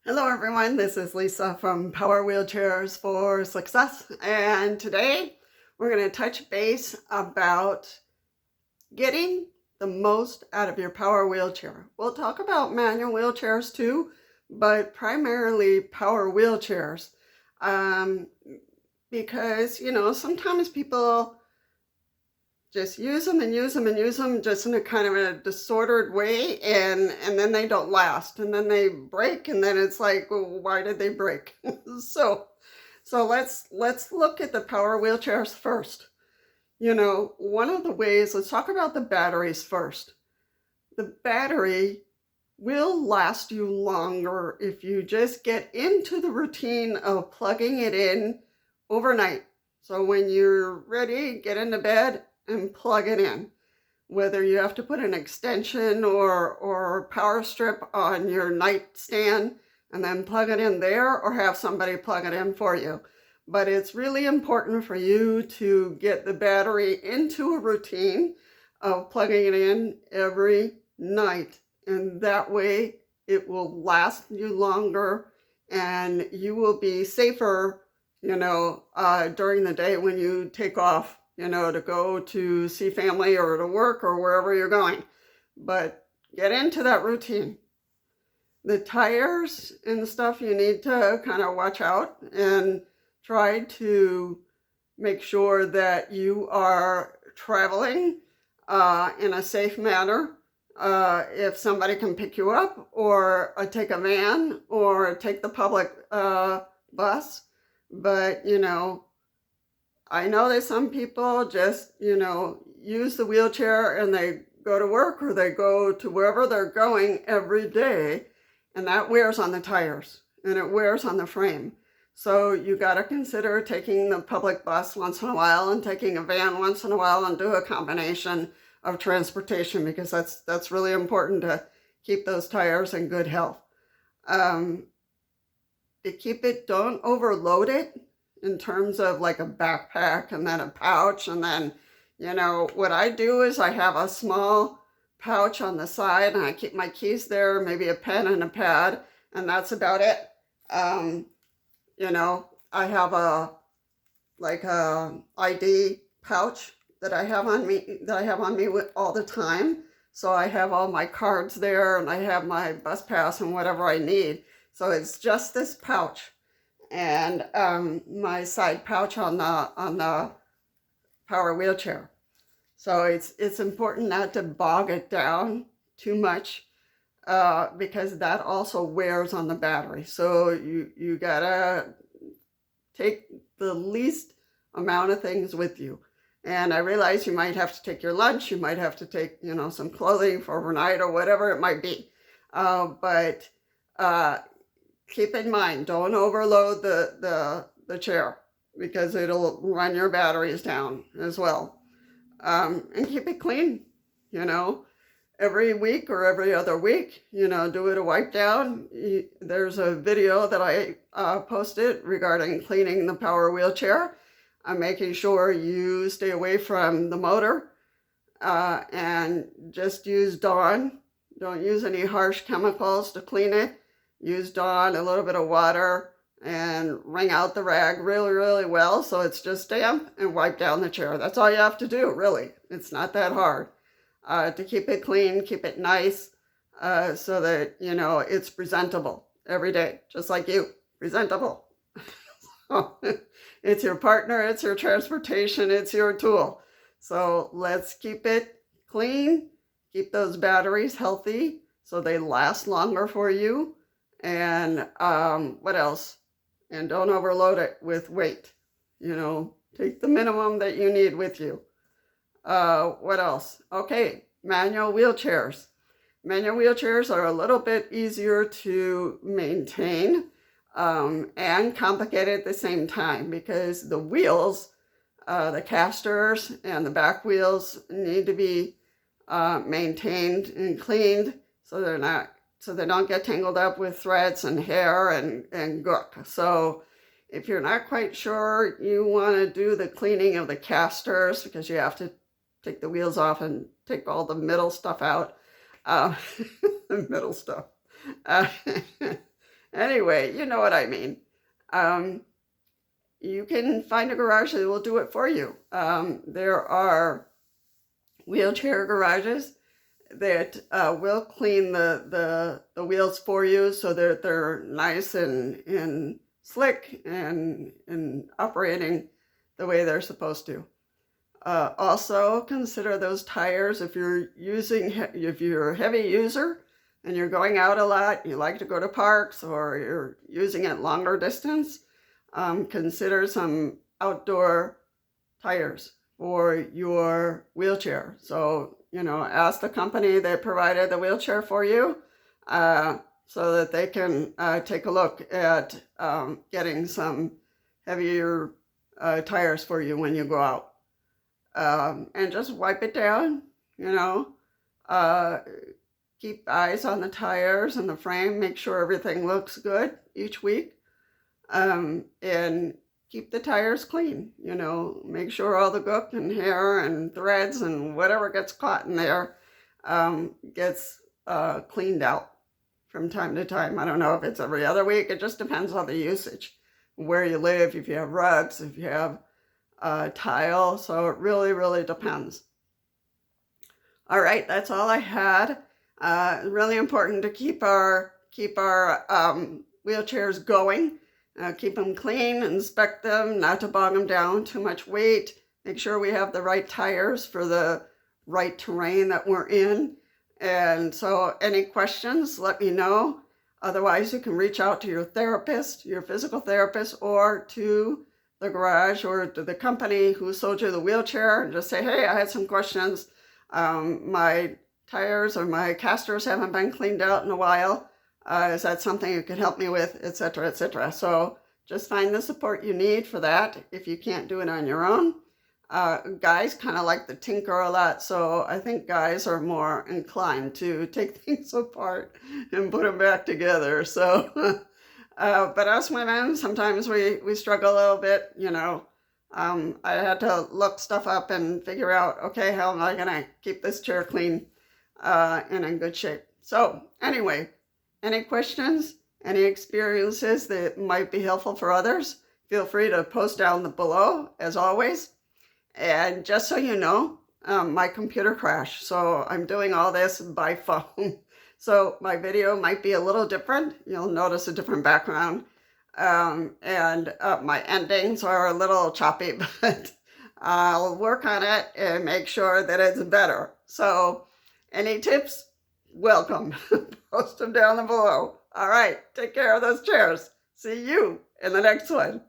Hello everyone, this is Lisa from Power Wheelchairs for Success, and today we're going to touch base about getting the most out of your power wheelchair. We'll talk about manual wheelchairs too, but primarily power wheelchairs, because sometimes people just use them and use them and use them just in a kind of a disordered way, and then they don't last, and then they break, and then it's like, well, why did they break? so let's look at the power wheelchairs first. One of the ways, let's talk about the batteries first. The battery will last you longer if you just get into the routine of plugging it in overnight. So when you're ready, get into bed and plug it in. Whether you have to put an extension or power strip on your nightstand and then plug it in there, or have somebody plug it in for you. But it's really important for you to get the battery into a routine of plugging it in every night. And that way it will last you longer and you will be safer, during the day when you take off, to go to see family or to work or wherever you're going. But get into that routine. The tires and stuff, you need to kind of watch out and try to make sure that you are traveling in a safe manner. If somebody can pick you up, or take a van, or take the public bus. But, I know that some people just, use the wheelchair and they go to work or they go to wherever they're going every day, and that wears on the tires and it wears on the frame. So you got to consider taking the public bus once in a while and taking a van once in a while, and do a combination of transportation, because that's really important to keep those tires in good health. To keep it, don't overload it in terms of like a backpack and then a pouch, and then, what I do is I have a small pouch on the side and I keep my keys there, maybe a pen and a pad, and that's about it. I have a ID pouch that I have on me all the time. So I have all my cards there, and I have my bus pass and whatever I need. So it's just this pouch and my side pouch on the power wheelchair. So it's important not to bog it down too much, because that also wears on the battery. So you gotta take the least amount of things with you. And I realize you might have to take your lunch, you might have to take, some clothing for overnight or whatever it might be. But keep in mind, don't overload the chair, because it'll run your batteries down as well. And keep it clean, every week or every other week, do it a wipe down. There's a video that I posted regarding cleaning the power wheelchair. I'm making sure you stay away from the motor, and just use Dawn. Don't use any harsh chemicals to clean it. Use Dawn, a little bit of water, and wring out the rag really, really well so it's just damp, and wipe down the chair. That's all you have to do, really. It's not that hard. To keep it clean, keep it nice, so that, it's presentable every day, just like you, presentable. It's your partner, it's your transportation, it's your tool. So let's keep it clean, keep those batteries healthy so they last longer for you. And what else? And don't overload it with weight. Take the minimum that you need with you. What else? Okay, manual wheelchairs. Manual wheelchairs are a little bit easier to maintain, and complicated at the same time, because the wheels, the casters and the back wheels need to be maintained and cleaned so they don't get tangled up with threads and hair and gook. So if you're not quite sure, you want to do the cleaning of the casters, because you have to take the wheels off and take all the middle stuff out. The middle stuff. Anyway, you know what I mean. Um, you can find a garage that will do it for you. There are wheelchair garages that will clean the wheels for you so that they're nice and slick and operating the way they're supposed to. Also, consider those tires if you're a heavy user and you're going out a lot, you like to go to parks or you're using it longer distance, consider some outdoor tires for your wheelchair. So, ask the company that provided the wheelchair for you so that they can take a look at getting some heavier tires for you when you go out. And just wipe it down, uh, keep eyes on the tires and the frame, make sure everything looks good each week, and keep the tires clean, make sure all the gook and hair and threads and whatever gets caught in there gets cleaned out from time to time. I don't know if it's every other week. It just depends on the usage, where you live, if you have rugs, if you have tile. So it really, really depends. All right, that's all I had. Really important to keep our wheelchairs going. Keep them clean, inspect them, not to bog them down, too much weight. Make sure we have the right tires for the right terrain that we're in. And so any questions, let me know. Otherwise, you can reach out to your therapist, your physical therapist, or to the garage or to the company who sold you the wheelchair and just say, hey, I had some questions. My tires or my casters haven't been cleaned out in a while. Is that something you could help me with, et cetera, et cetera. So just find the support you need for that if you can't do it on your own. Guys kind of like to tinker a lot, so I think guys are more inclined to take things apart and put them back together. So, but us women, sometimes we struggle a little bit, I had to look stuff up and figure out, okay, how am I going to keep this chair clean and in good shape? So anyway, any questions, any experiences that might be helpful for others, feel free to post down below, as always. And just so you know, my computer crashed, so I'm doing all this by phone. So my video might be a little different. You'll notice a different background. And my endings are a little choppy, but I'll work on it and make sure that it's better. So any tips? Welcome. Post them down below. All right, take care of those chairs. See you in the next one.